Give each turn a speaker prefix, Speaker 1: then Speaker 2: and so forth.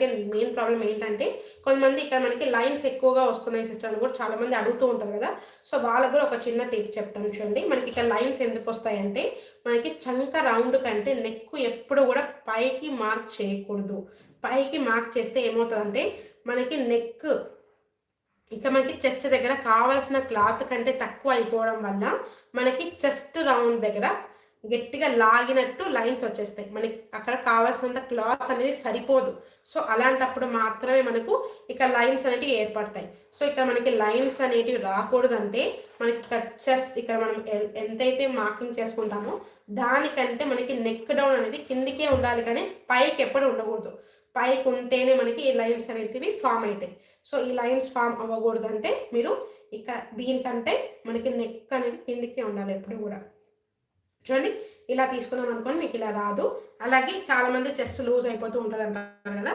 Speaker 1: అలాగే main problem ఏంటంటే కొంతమంది ఇక్కడ మనకి లైన్స్ ఎక్కువగా వస్తున్నాయి సిస్టర్ అని కూడా చాలామంది అడుగుతూ ఉంటారు కదా. సో వాళ్ళకు కూడా ఒక చిన్న టిప్ చెప్తాను చూడండి. మనకి ఇక్కడ లైన్స్ ఎందుకు వస్తాయంటే మనకి చంక రౌండ్ కంటే నెక్ ఎప్పుడు కూడా పైకి మార్క్ చేయకూడదు. పైకి మార్క్ చేస్తే ఏమవుతుందంటే మనకి నెక్ ఇక మనకి చెస్ట్ దగ్గర కావాల్సిన క్లాత్ కంటే తక్కువ అయిపోవడం వల్ల మనకి చెస్ట్ రౌండ్ దగ్గర గట్టిగా లాగినట్టు లైన్స్ వచ్చేస్తాయి. మనకి అక్కడ కావాల్సినంత క్లాత్ అనేది సరిపోదు. సో అలాంటప్పుడు మాత్రమే మనకు ఇక్కడ లైన్స్ అనేటివి ఏర్పడతాయి. సో ఇక్కడ మనకి లైన్స్ అనేటివి రాకూడదంటే మనకి ఇక్కడ చెస్ట్ ఇక్కడ మనం ఎంతైతే మార్కింగ్ చేసుకుంటామో దానికంటే మనకి నెక్ డౌన్ అనేది కిందికే ఉండాలి, కానీ పైకి ఎప్పుడు ఉండకూడదు. పైకి ఉంటేనే మనకి ఈ లైన్స్ అనేటివి ఫామ్ అవుతాయి. సో ఈ లైన్స్ ఫామ్ అవ్వకూడదంటే మీరు ఇక్కడ దీనికంటే మనకి నెక్ అనేది కిందికే ఉండాలి ఎప్పుడు కూడా. చూడండి ఇలా తీసుకున్నాం అనుకోండి మీకు ఇలా రాదు. అలాగే చాలామంది చెస్ట్ లూజ్ అయిపోతూ ఉంటుంది అంటారు కదా.